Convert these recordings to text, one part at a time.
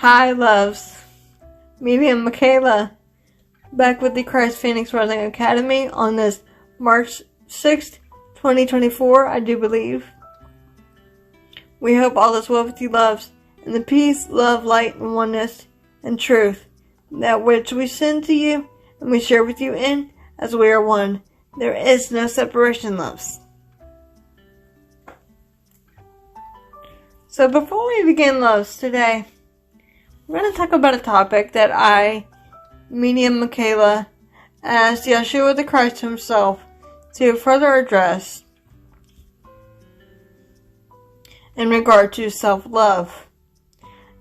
Hi, loves. Me and Michaela, back with the Christ Phoenix Rising Academy on this March 6th, 2024, I do believe. We hope all is well with you, loves, and the peace, love, light, and oneness, and truth, that which we send to you, and we share with you in, as we are one. There is no separation, loves. So before we begin, loves, today, we're going to talk about a topic that me and Michaela, asked Yeshua the Christ himself to further address in regard to self-love.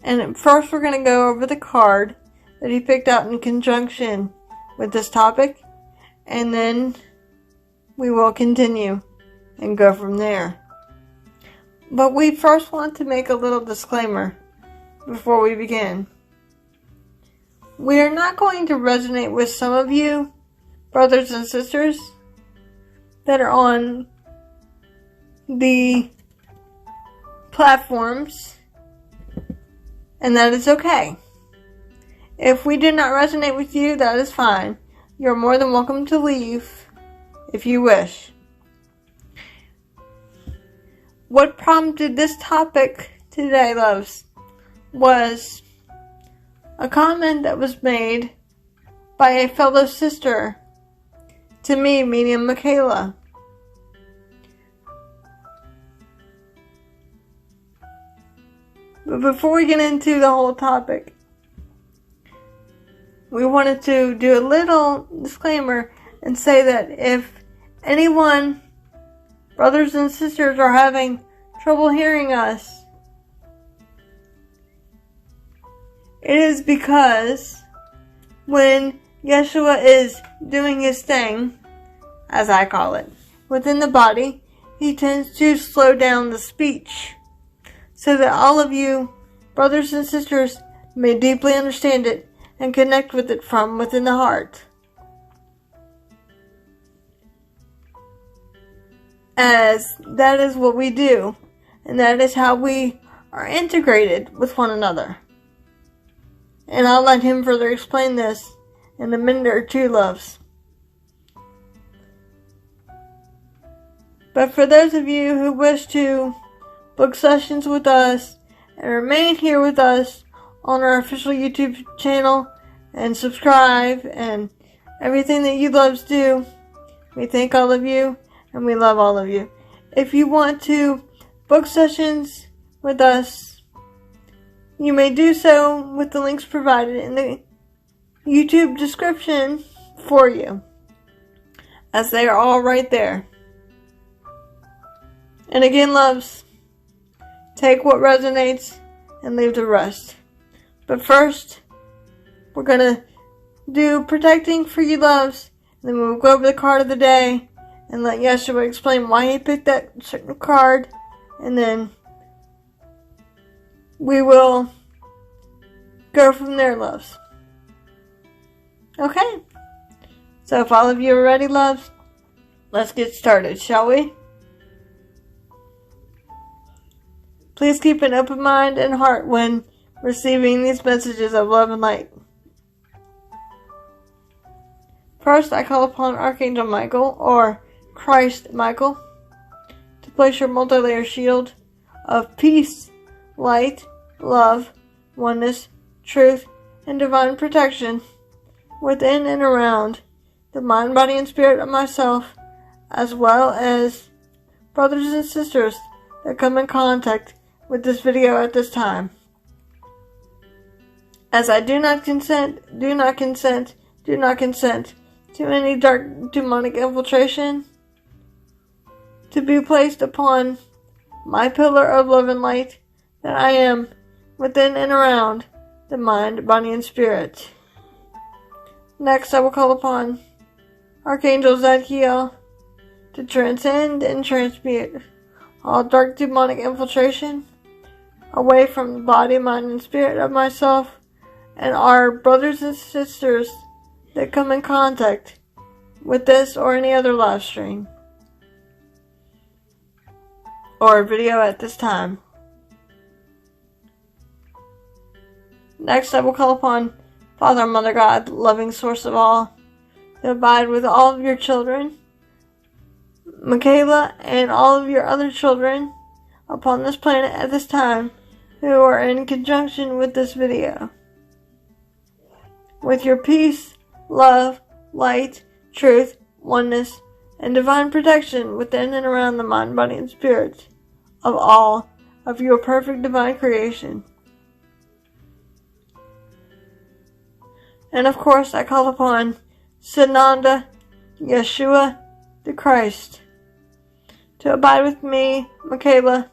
And first we're going to go over the card that he picked out in conjunction with this topic, and then we will continue and go from there. But we first want to make a little disclaimer before we begin. We are not going to resonate with some of you, brothers and sisters, that are on the platforms, and that is okay. If we do not resonate with you, that is fine. You're more than welcome to leave if you wish. What prompted this topic today, loves, was a comment that was made by a fellow sister to me and Michaela. But before we get into the whole topic, we wanted to do a little disclaimer and say that if anyone, brothers and sisters, are having trouble hearing us, it is because when Yeshua is doing his thing, as I call it, within the body, he tends to slow down the speech so that all of you, brothers and sisters, may deeply understand it and connect with it from within the heart. As that is what we do, and that is how we are integrated with one another. And I'll let him further explain this in a minute or two, loves. But for those of you who wish to book sessions with us and remain here with us on our official YouTube channel and subscribe and everything that you loves do, we thank all of you and we love all of you. If you want to book sessions with us, you may do so with the links provided in the YouTube description for you, as they are all right there. And again, loves, take what resonates and leave the rest. But first, we're going to do protecting for you, loves, and then we'll go over the card of the day and let Yeshua explain why he picked that certain card, and then we will go from there, loves. Okay? So if all of you are ready, loves, let's get started, shall we? Please keep an open mind and heart when receiving these messages of love and light. First, I call upon Archangel Michael, or Christ Michael, to place your multi-layer shield of peace, light, love, oneness, truth, and divine protection within and around the mind, body, and spirit of myself, as well as brothers and sisters that come in contact with this video at this time. As I do not consent to any dark demonic infiltration to be placed upon my pillar of love and light that I am within and around the mind, body, and spirit. Next, I will call upon Archangel Zadkiel to transcend and transmute all dark demonic infiltration away from the body, mind, and spirit of myself and our brothers and sisters that come in contact with this or any other live stream or video at this time. Next, I will call upon Father and Mother God, loving source of all, to abide with all of your children, Michaela, and all of your other children upon this planet at this time who are in conjunction with this video. With your peace, love, light, truth, oneness, and divine protection within and around the mind, body, and spirit of all of your perfect divine creation. And of course, I call upon Sananda, Yeshua, the Christ, to abide with me, Michaela,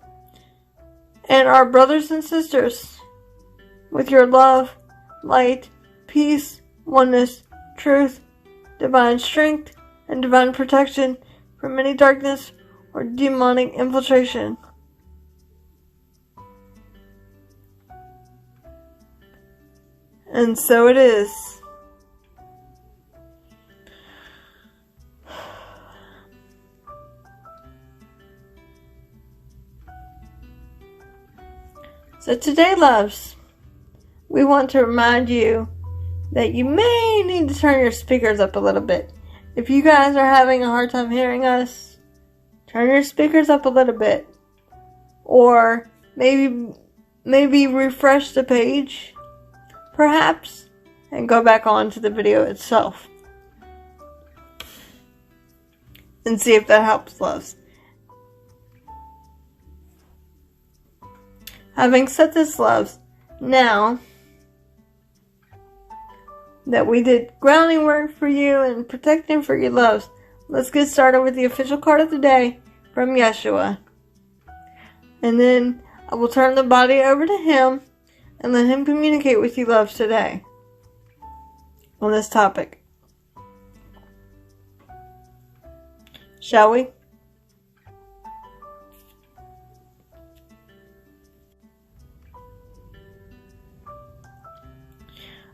and our brothers and sisters with your love, light, peace, oneness, truth, divine strength, and divine protection from any darkness or demonic infiltration. And so it is. So today, loves, we want to remind you that you may need to turn your speakers up a little bit. If you guys are having a hard time hearing us, turn your speakers up a little bit. Or maybe refresh the page, perhaps, and go back on to the video itself. And see if that helps, loves. Having said this, loves, now that we did grounding work for you and protecting for you, loves, let's get started with the official card of the day from Yeshua. And then I will turn the body over to him and let him communicate with you, loves, today on this topic. Shall we?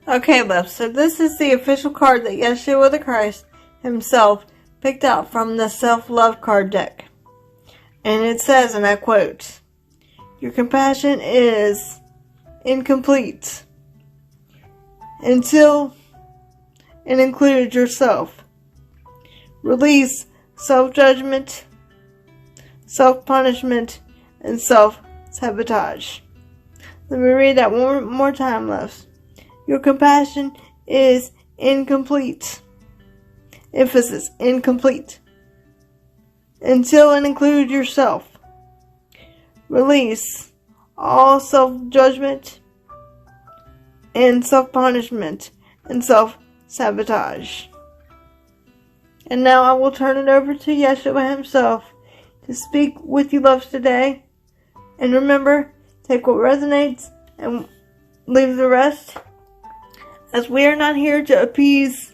Okay, loves, so this is the official card that Yeshua the Christ himself picked out from the self-love card deck. And it says, and I quote, "Your compassion is incomplete until it includes yourself. Release self-judgment, self-punishment, and self-sabotage." Let me read that one more time, loves. Your compassion is incomplete. Emphasis, incomplete. Until it includes yourself. Release all self-judgment and self-punishment and self-sabotage. And now I will turn it over to Yeshua himself to speak with you, loves, today. And remember, take what resonates and leave the rest, as we are not here to appease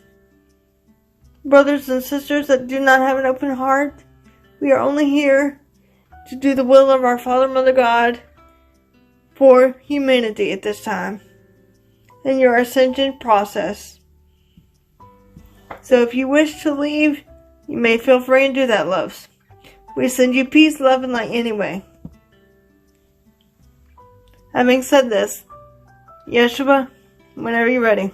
brothers and sisters that do not have an open heart. We are only here to do the will of our Father, Mother God for humanity at this time in your ascension process. So if you wish to leave, you may feel free and do that, loves. We send you peace, love, and light anyway. Having said this, Yeshua, whenever you're ready.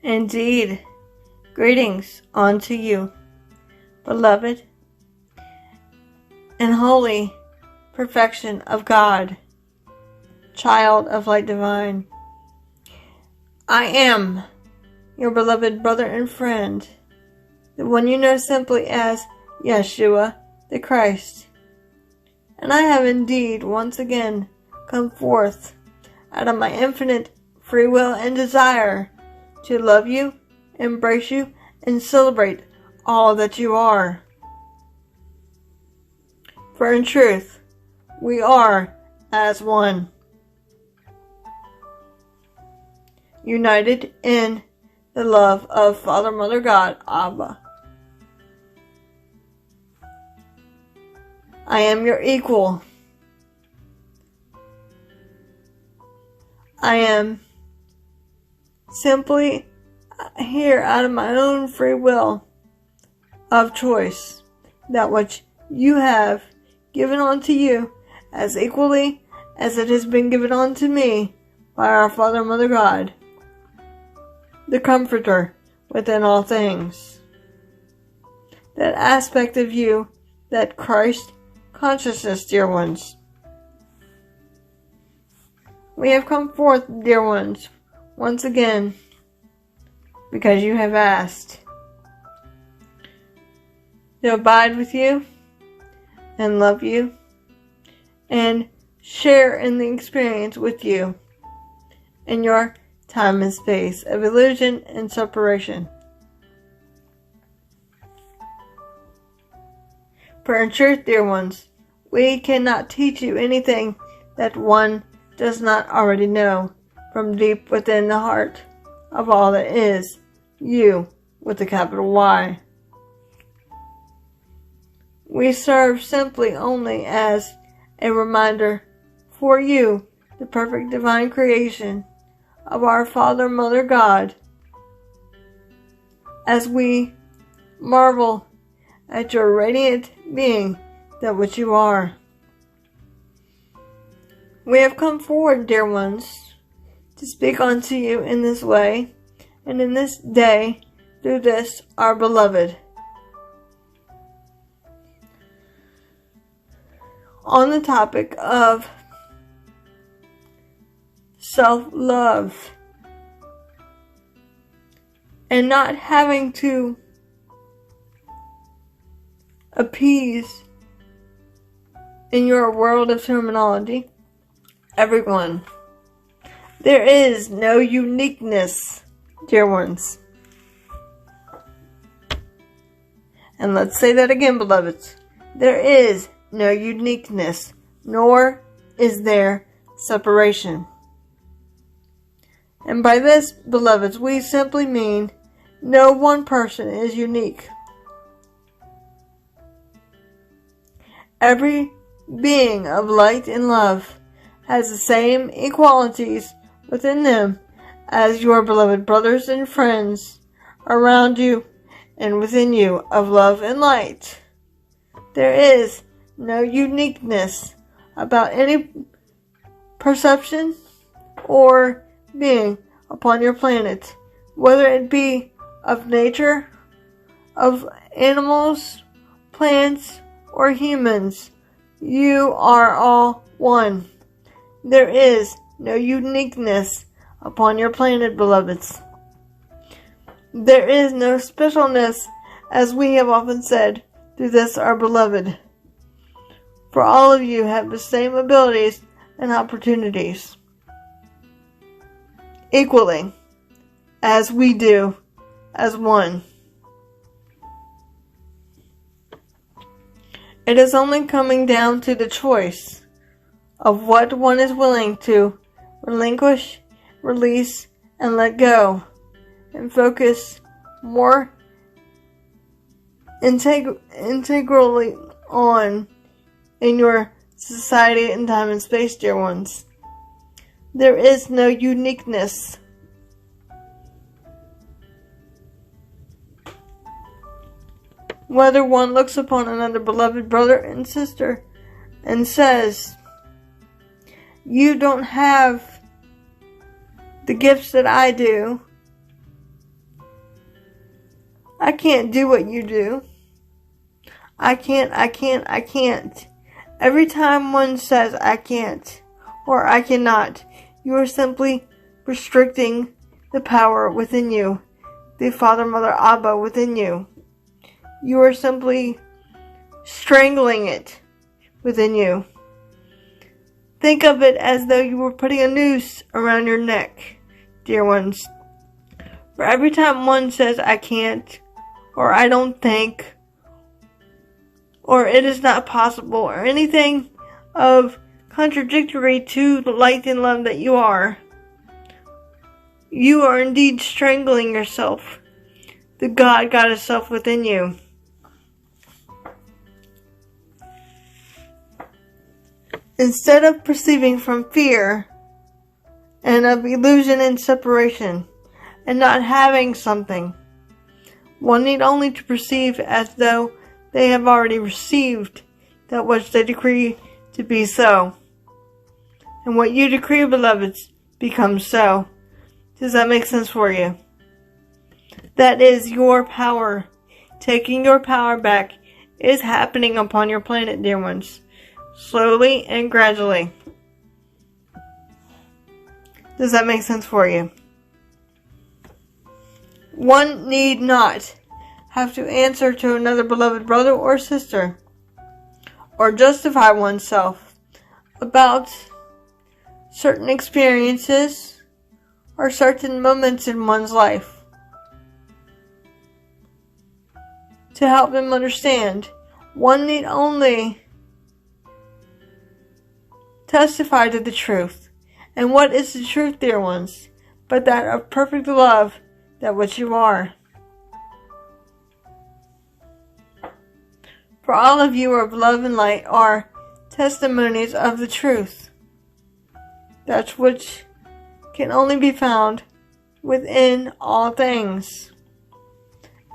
Indeed, greetings unto you, beloved and holy perfection of God, child of light divine. I am your beloved brother and friend, the one you know simply as Yeshua the Christ. And I have indeed once again come forth out of my infinite free will and desire to love you, embrace you, and celebrate all that you are. For in truth, we are as one, united in the love of Father, Mother God, Abba. I am your equal. I am simply here out of my own free will of choice, that which you have given unto you as equally as it has been given unto me by our Father and Mother God, the Comforter within all things. That aspect of you, that Christ consciousness, dear ones. We have come forth, dear ones, once again, because you have asked to abide with you and love you and share in the experience with you in your time and space of illusion and separation. For in truth, dear ones, we cannot teach you anything that one does not already know from deep within the heart of all that is you with a capital Y. We serve simply only as a reminder for you, the perfect divine creation of our Father and Mother God, as we marvel at your radiant being, that which you are. We have come forward, dear ones, to speak unto you in this way, and in this day, through this, our beloved. On the topic of self-love, and not having to appease, in your world of terminology, everyone. There is no uniqueness, dear ones. And let's say that again, beloveds. There is no uniqueness, nor is there separation. And by this, beloveds, we simply mean no one person is unique. Every being of light and love has the same equalities within them as your beloved brothers and friends around you and within you of love and light. There is no uniqueness about any perception or being upon your planet, whether it be of nature, of animals, plants, or humans. You are all one. There is no uniqueness upon your planet, beloveds. There is no specialness, as we have often said, through this our beloved. For all of you have the same abilities and opportunities, equally, as we do, as one. It is only coming down to the choice of what one is willing to relinquish, release, and let go, and focus more integrally on in your society and time and space, dear ones. There is no uniqueness. Whether one looks upon another beloved brother and sister and says, you don't have the gifts that I do. I can't do what you do. I can't. Every time one says I can't or I cannot, you are simply restricting the power within you, the Father, Mother, Abba within you. You are simply strangling it within you. Think of it as though you were putting a noose around your neck, dear ones. For every time one says I can't, or I don't think, or it is not possible, or anything of contradictory to the light and love that you are indeed strangling yourself, the God, Goddess self within you. Instead of perceiving from fear and of illusion and separation, and not having something. One need only to perceive as though they have already received that which they decree to be so. And what you decree, beloveds, becomes so. Does that make sense for you? That is your power. Taking your power back is happening upon your planet, dear ones. Slowly and gradually. Does that make sense for you? One need not have to answer to another beloved brother or sister, or justify oneself about certain experiences or certain moments in one's life. To help them understand, one need only testify to the truth. And what is the truth, dear ones, but that of perfect love, that which you are? For all of you of love and light are testimonies of the truth, that which can only be found within all things,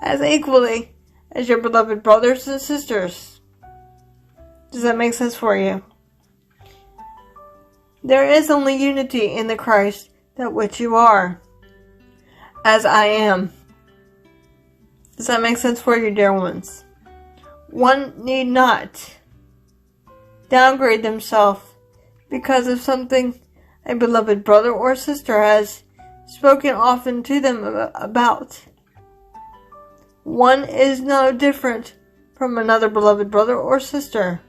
as equally as your beloved brothers and sisters. Does that make sense for you? There is only unity in the Christ, that which you are, as I am. Does that make sense for you, dear ones? One need not downgrade themselves because of something a beloved brother or sister has spoken often to them about. One is no different from another beloved brother or sister.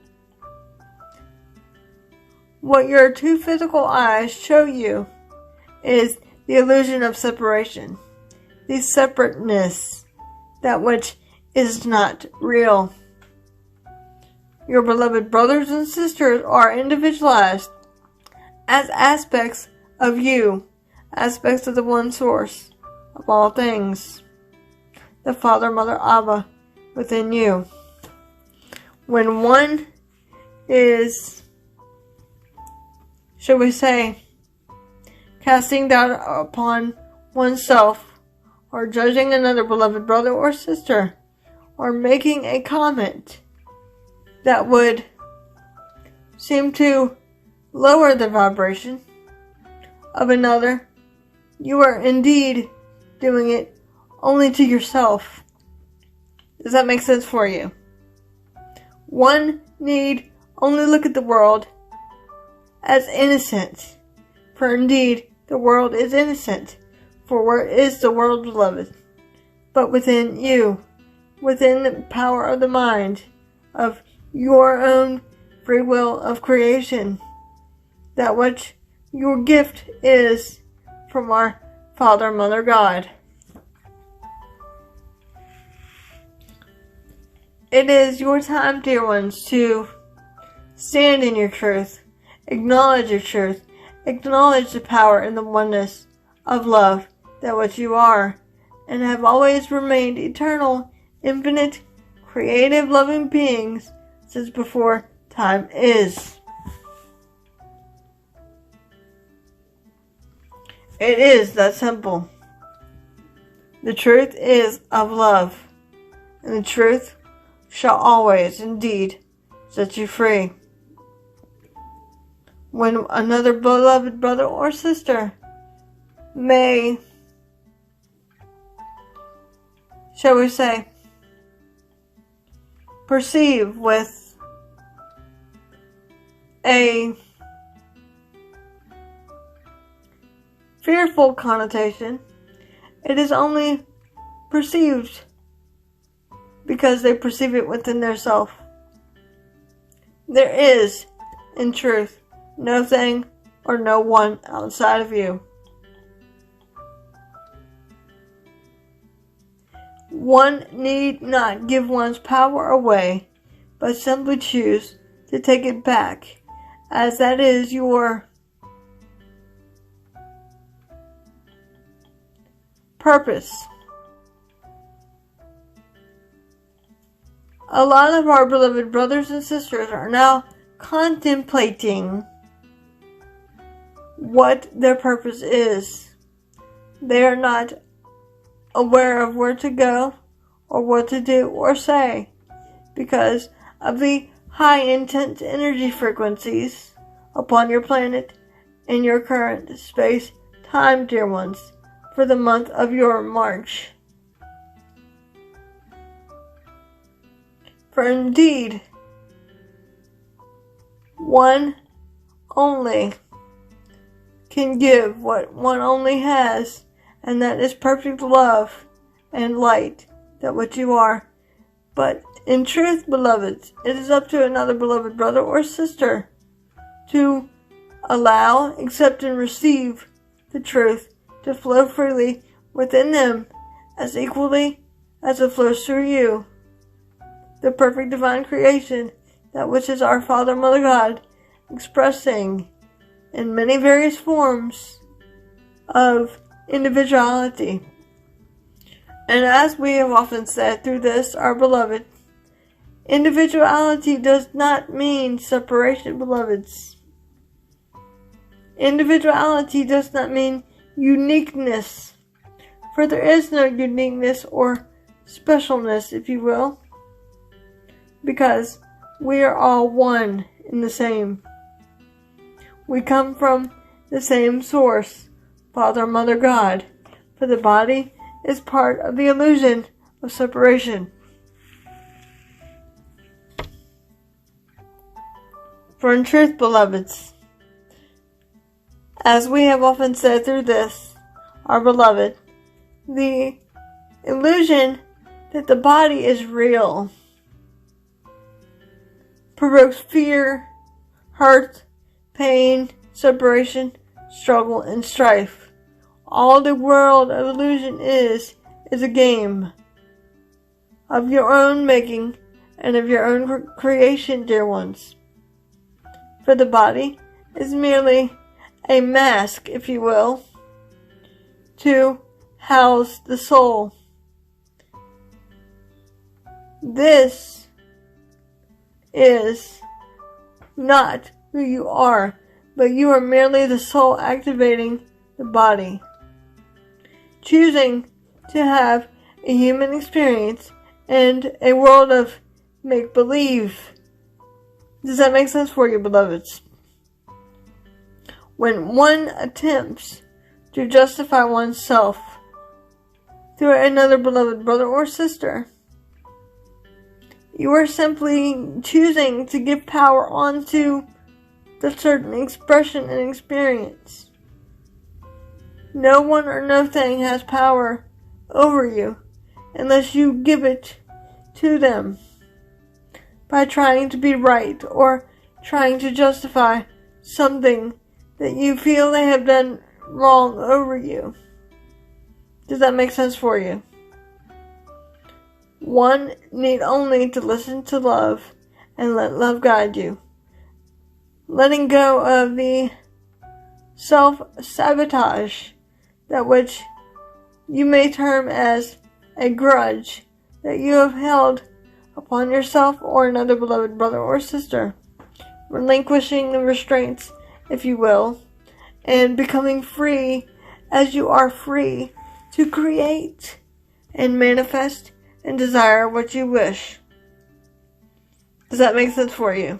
What your two physical eyes show you is the illusion of separation, the separateness, that which is not real. Your beloved brothers and sisters are individualized as aspects of you, aspects of the one source of all things, the Father, Mother, Abba within you. When one is, shall we say, casting doubt upon oneself, or judging another beloved brother or sister, or making a comment that would seem to lower the vibration of another, you are indeed doing it only to yourself. Does that make sense for you? One need only look at the world as innocent, for indeed the world is innocent. For where is the world, beloved, but within you, within the power of the mind, of your own free will of creation, that which your gift is from our Father, Mother, God. It is your time, dear ones, to stand in your truth, acknowledge your truth, acknowledge the power and the oneness of love, that which you are, and have always remained eternal, infinite, creative, loving beings since before time is. It is that simple. The truth is of love, and the truth shall always indeed set you free. When another beloved brother or sister may, shall we say, perceive with a fearful connotation, it is only perceived because they perceive it within their self. There is, in truth, no thing or no one outside of you. One need not give one's power away, but simply choose to take it back, as that is your purpose. A lot of our beloved brothers and sisters are now contemplating what their purpose is. They are not aware of where to go or what to do or say because of the high intense energy frequencies upon your planet in your current space-time, dear ones, for the month of your March. For indeed, one only can give what one only has, and that is perfect love and light, that what you are. But in truth, beloveds, it is up to another beloved brother or sister to allow, accept, and receive the truth to flow freely within them as equally as it flows through you. The perfect divine creation, that which is our Father, Mother God, expressing in many various forms of individuality. And as we have often said through this, our beloved, individuality does not mean separation, beloveds. Individuality does not mean uniqueness, for there is no uniqueness or specialness, if you will, because we are all one in the same. We come from the same source, Father, Mother, God, for the body is part of the illusion of separation. For in truth, beloveds, as we have often said through this, our beloved, the illusion that the body is real provokes fear, hurt, pain, separation, struggle, and strife. All the world of illusion is a game of your own making and of your own creation, dear ones. For the body is merely a mask, if you will, to house the soul. This is not who you are, but you are merely the soul activating the body, choosing to have a human experience and a world of make-believe. Does that make sense for you, beloveds? When one attempts to justify oneself through another beloved brother or sister, you are simply choosing to give power onto the certain expression and experience. No one or no thing has power over you unless you give it to them by trying to be right or trying to justify something that you feel they have done wrong over you. Does that make sense for you? One need only to listen to love and let love guide you. Letting go of the self-sabotage, that which you may term as a grudge that you have held upon yourself or another beloved brother or sister. Relinquishing the restraints, if you will, and becoming free as you are free to create and manifest and desire what you wish. Does that make sense for you?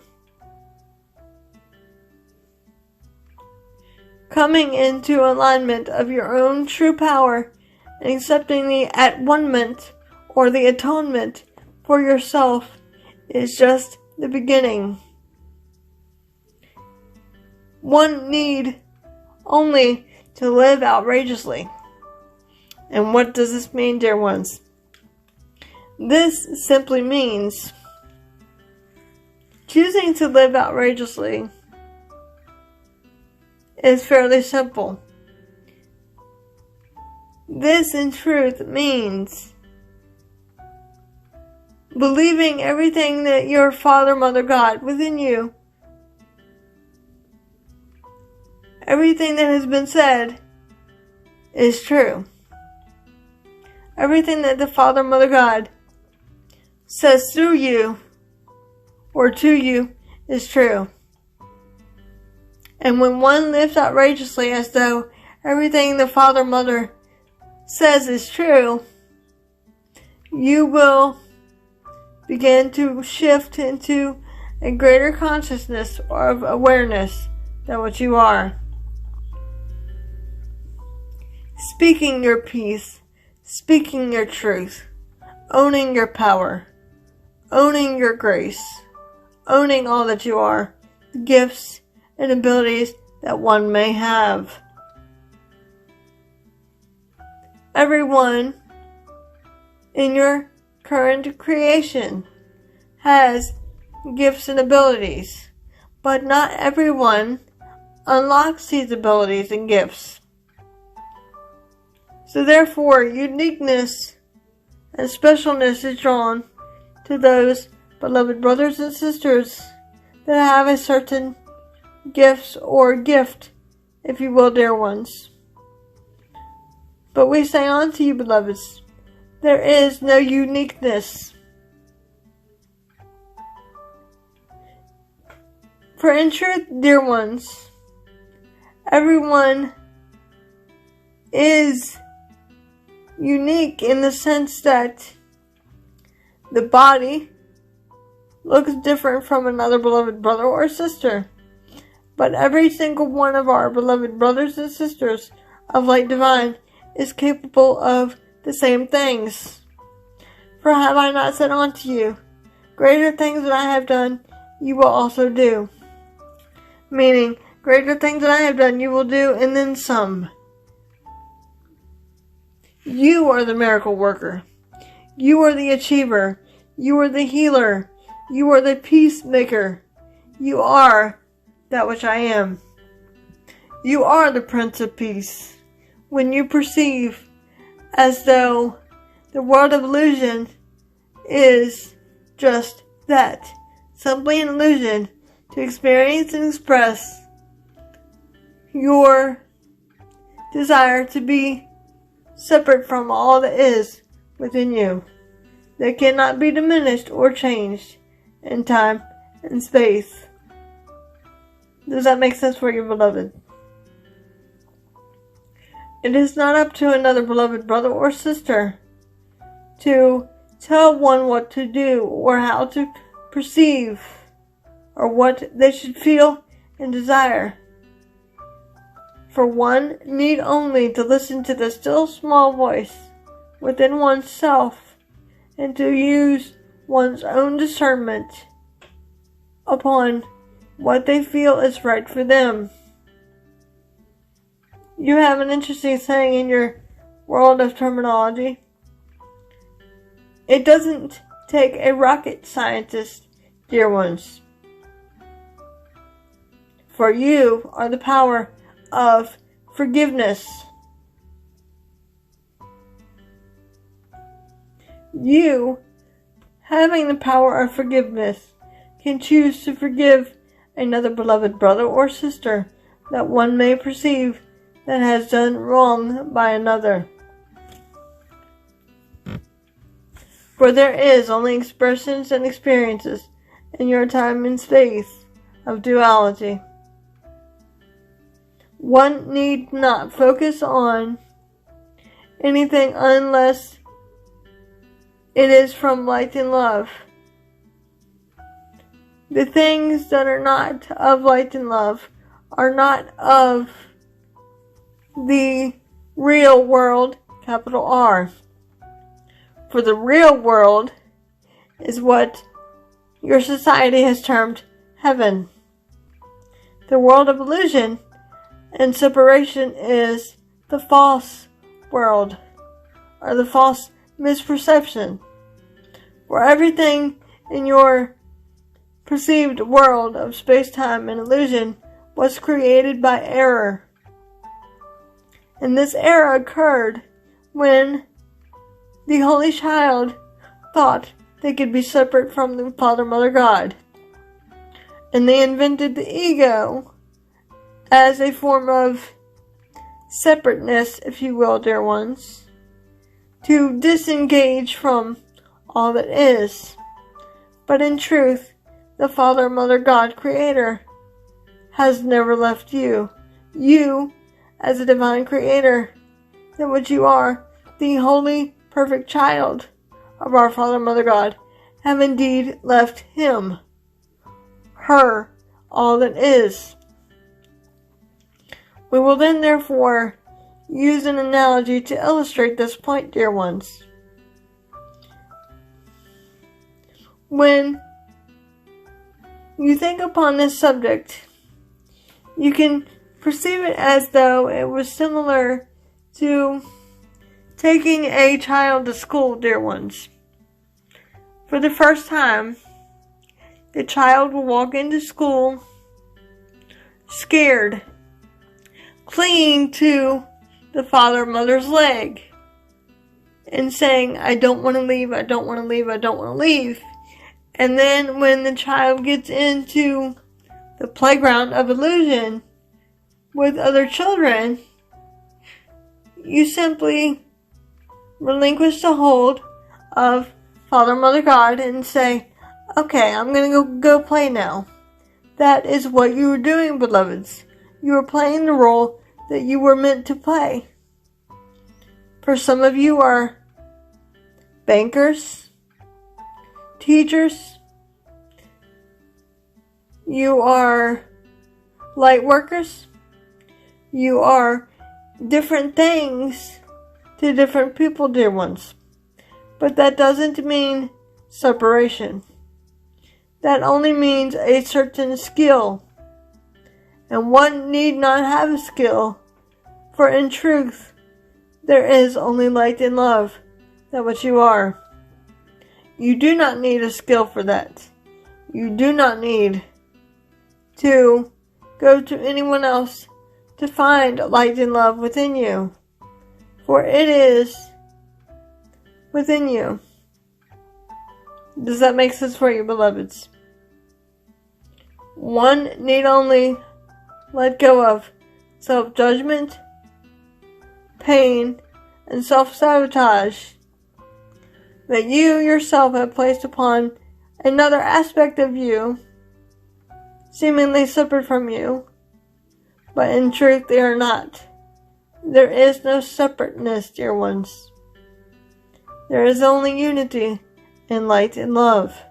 Coming into alignment of your own true power and accepting the at-one-ment or the atonement for yourself is just the beginning. One need only to live outrageously. And what does this mean, dear ones? This simply means choosing to live outrageously is fairly simple. This, in truth, means believing everything that your Father, Mother, God within you, everything that has been said is true. Everything that the Father, Mother, God says through you or to you is true. And when one lives outrageously as though everything the Father Mother says is true, you will begin to shift into a greater consciousness or of awareness than what you are. Speaking your peace, speaking your truth, owning your power, owning your grace, owning all that you are, the gifts and abilities that one may have. Everyone in your current creation has gifts and abilities, but not everyone unlocks these abilities and gifts. So therefore, uniqueness and specialness is drawn to those beloved brothers and sisters that have a certain gifts or gift, if you will, dear ones. But we say unto you, beloveds, there is no uniqueness. For in truth, dear ones, everyone is unique in the sense that the body looks different from another beloved brother or sister. But every single one of our beloved brothers and sisters of light divine is capable of the same things. For have I not said unto you, greater things that I have done, you will also do. Meaning, greater things that I have done, you will do, and then some. You are the miracle worker. You are the achiever. You are the healer. You are the peacemaker. You are that which I am. You are the Prince of Peace. When you perceive as though the world of illusion is just that, simply an illusion to experience and express your desire to be separate from all that is within you, that cannot be diminished or changed in time and space. Does that make sense for you, beloved? It is not up to another beloved brother or sister to tell one what to do or how to perceive or what they should feel and desire. For one need only to listen to the still small voice within oneself and to use one's own discernment upon what they feel is right for them. You have an interesting saying in your world of terminology. It doesn't take a rocket scientist, dear ones. For you are the power of forgiveness. You, having the power of forgiveness, can choose to forgive another beloved brother or sister that one may perceive that has done wrong by another. For there is only expressions and experiences in your time and space of duality. One need not focus on anything unless it is from light and love. The things that are not of light and love are not of the real world, capital R. For the real world is what your society has termed heaven. The world of illusion and separation is the false world, or the false misperception, where everything in your perceived world of space-time and illusion was created by error. And this error occurred when the Holy Child thought they could be separate from the Father, Mother, God. And they invented the ego as a form of separateness, if you will, dear ones, to disengage from all that is. But in truth, the Father, Mother, God, Creator, has never left you. You, as a divine creator, that which you are, the holy, perfect child of our Father, Mother God, have indeed left him, her, all that is. We will then, therefore, use an analogy to illustrate this point, dear ones. When you think upon this subject, you can perceive it as though it was similar to taking a child to school, dear ones. For the first time, the child will walk into school scared, clinging to the father or mother's leg, and saying, I don't want to leave, I don't want to leave, I don't want to leave. And then when the child gets into the playground of illusion with other children, you simply relinquish the hold of Father, Mother, God and say, okay, I'm going to go play now. That is what you were doing, beloveds. You were playing the role that you were meant to play. For some of you are bankers, teachers, you are light workers, you are different things to different people, dear ones. But that doesn't mean separation. That only means a certain skill. And one need not have a skill, for in truth, there is only light and love, that which you are. You do not need a skill for that. You do not need to go to anyone else to find light and love within you, for it is within you. Does that make sense for you, beloveds? One need only let go of self-judgment, pain, and self-sabotage that you yourself have placed upon another aspect of you, seemingly separate from you, but in truth they are not. There is no separateness, dear ones. There is only unity in light and love.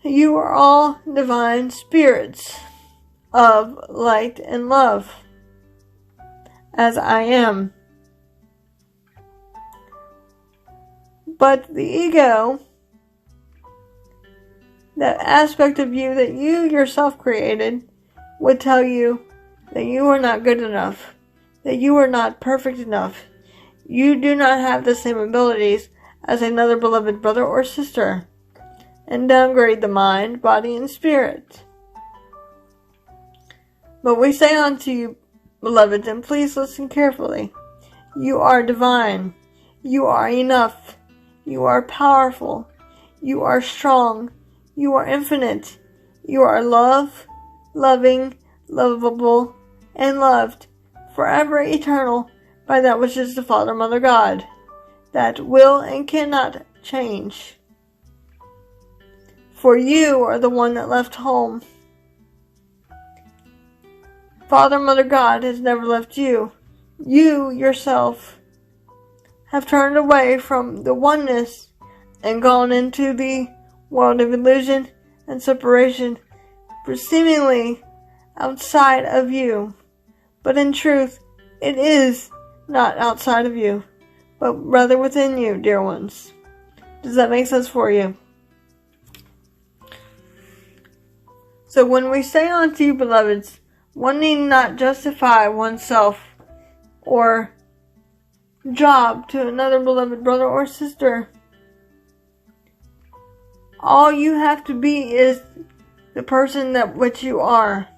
You are all divine spirits of light and love, as I am. But the ego, that aspect of you that you yourself created, would tell you that you are not good enough, that you are not perfect enough. You do not have the same abilities as another beloved brother or sister, and downgrade the mind, body, and spirit. But we say unto you, beloveds, and please listen carefully, you are divine, you are enough, you are powerful, you are strong, you are infinite, you are love, loving, lovable, and loved, forever eternal, by that which is the Father, Mother, God, that will and cannot change. For you are the one that left home. Father, Mother, God has never left you. You yourself have turned away from the oneness and gone into the world of illusion and separation, for seemingly outside of you. But in truth, it is not outside of you, but rather within you, dear ones. Does that make sense for you? So when we say unto you, beloveds, one need not justify oneself or job to another beloved brother or sister. All you have to be is the person that which you are.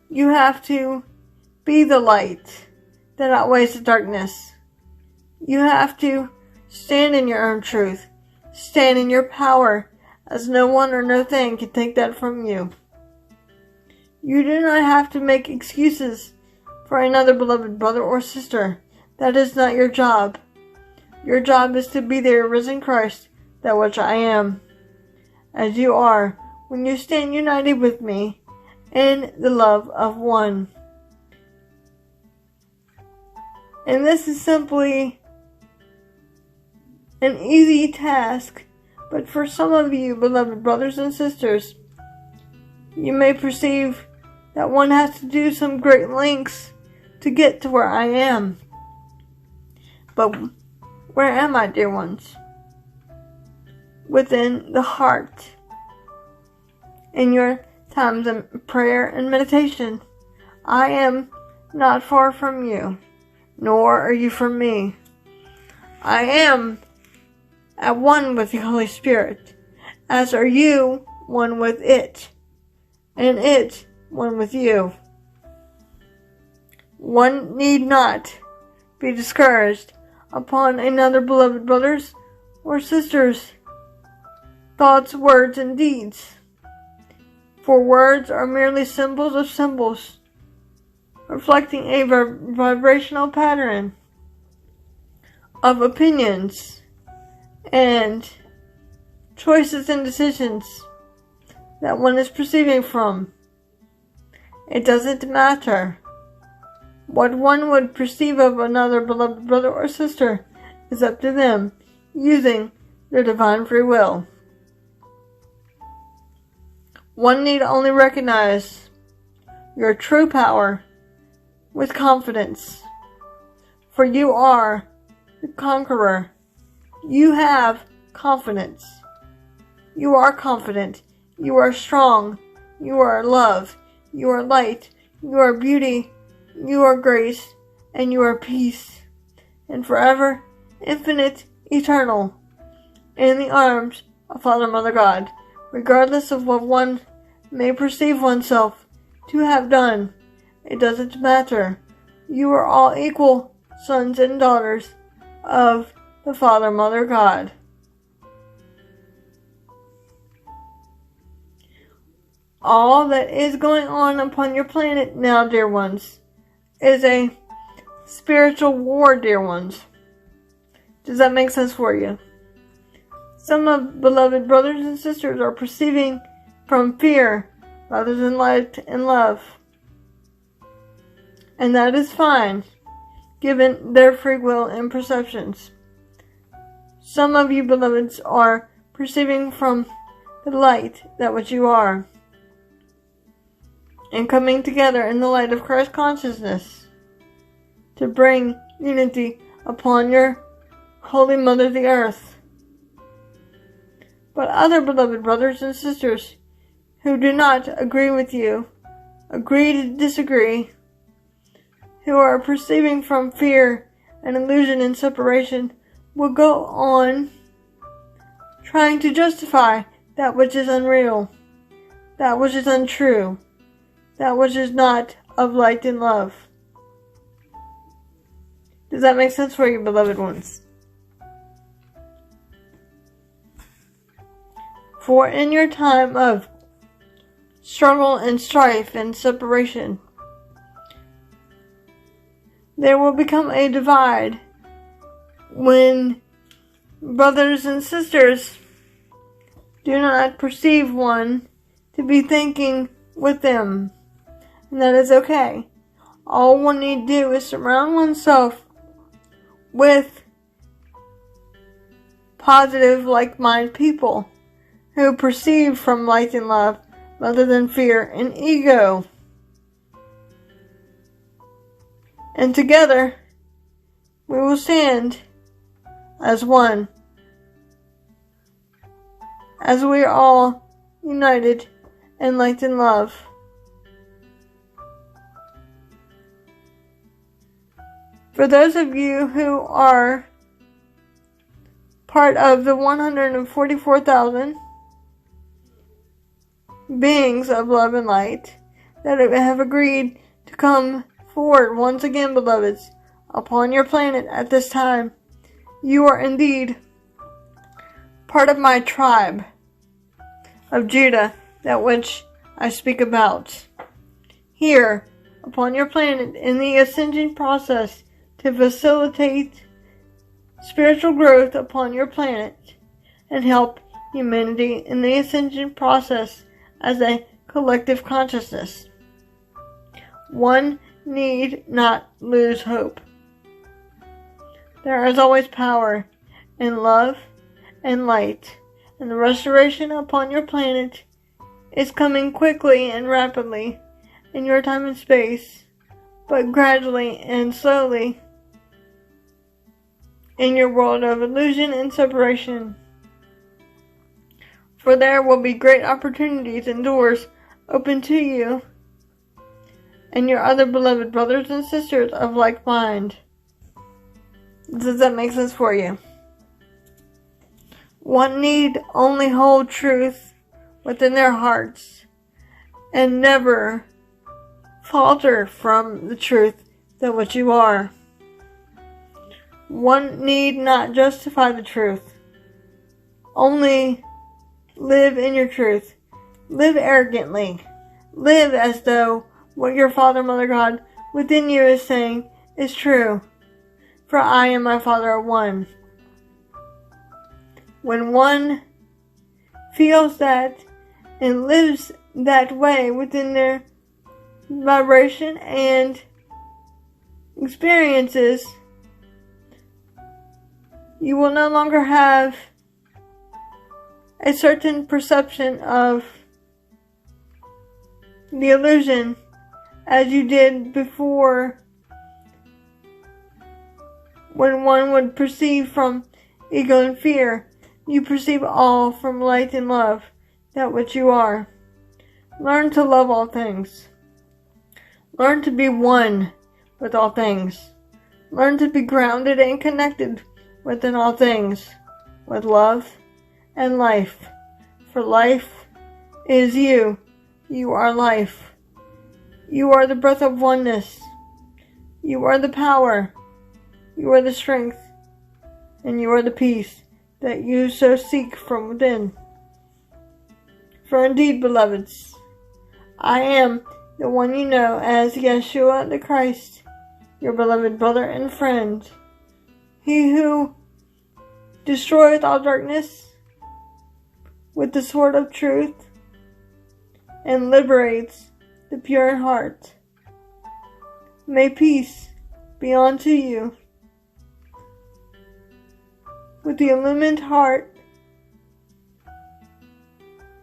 You have to be the light that outweighs the darkness. You have to stand in your own truth. Stand in your power, as no one or no thing can take that from you. You do not have to make excuses for another beloved brother or sister. That is not your job. Your job is to be the risen Christ, that which I am. as you are when you stand united with me in the love of one. And this is simply an easy task, but for some of you, beloved brothers and sisters, you may perceive that one has to do some great lengths to get to where I am. But where am I, dear ones? Within the heart. In your times of prayer and meditation, I am not far from you, nor are you from me. I am at one with the Holy Spirit, as are you one with it, and it one with you. One need not be discouraged upon another, beloved brothers or sisters, thoughts, words, and deeds. For words are merely symbols of symbols, reflecting a vibrational pattern of opinions and choices and decisions that one is perceiving from. It doesn't matter. What one would perceive of another beloved brother or sister is up to them, using their divine free will. One need only recognize your true power with confidence, for you are the conqueror. You have confidence. You are confident. You are strong. You are love. You are light. You are beauty. You are grace. And you are peace. And forever, infinite, eternal, in the arms of Father, Mother, God, regardless of what one may perceive oneself to have done. It doesn't matter. You are all equal sons and daughters of the Father, Mother, God. All that is going on upon your planet now, dear ones, is a spiritual war, dear ones. Does that make sense for you? Some of beloved brothers and sisters are perceiving from fear rather than light and love. And that is fine, given their free will and perceptions. Some of you, beloveds, are perceiving from the light that which you are, and coming together in the light of Christ consciousness to bring unity upon your Holy Mother, the Earth. But other beloved brothers and sisters who do not agree with you, agree to disagree, who are perceiving from fear and illusion and separation, will go on trying to justify that which is unreal, that which is untrue, that which is not of light and love. Does that make sense for you, beloved ones? For in your time of struggle and strife and separation, there will become a divide when brothers and sisters do not perceive one to be thinking with them. And that is okay. All one need do is surround oneself with positive, like-minded people who perceive from light and love rather than fear and ego. And together, we will stand as one, as we are all united in light and love. For those of you who are part of the 144,000 beings of love and light that have agreed to come forward once again, beloveds, upon your planet at this time, you are indeed part of my tribe of Judah, that which I speak about here upon your planet in the ascension process to facilitate spiritual growth upon your planet and help humanity in the ascension process as a collective consciousness. One need not lose hope. There is always power and love and light, and the restoration upon your planet is coming quickly and rapidly in your time and space, but gradually and slowly in your world of illusion and separation. For there will be great opportunities and doors open to you and your other beloved brothers and sisters of like mind. Does that make sense for you? One need only hold truth within their hearts and never falter from the truth that what you are. One need not justify the truth. Only live in your truth. Live arrogantly. Live as though what your Father, Mother, God within you is saying is true. For I and my Father are one. When one feels that and lives that way within their vibration and experiences, you will no longer have a certain perception of the illusion as you did before, when one would perceive from ego and fear. You perceive all from light and love, that which you are. Learn to love all things. Learn to be one with all things. Learn to be grounded and connected within all things, with love and life. For life is you. You are life. You are the breath of oneness. You are the power. You are the strength. And you are the peace that you so seek from within. For indeed, beloveds, I am the one you know as Yeshua the Christ, your beloved brother and friend. He who destroyeth all darkness with the sword of truth and liberates the pure in heart. May peace be unto you with the illumined heart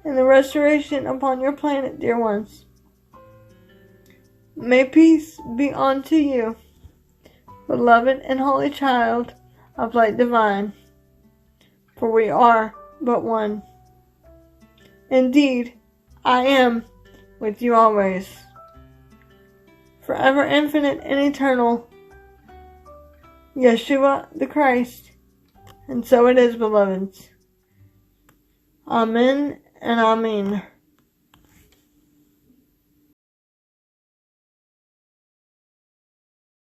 and the restoration upon your planet, dear ones. May peace be unto you, beloved and holy child of light divine, for we are but one. Indeed, I am with you always, forever infinite and eternal, Yeshua the Christ. And so it is, beloveds. Amen and Amen.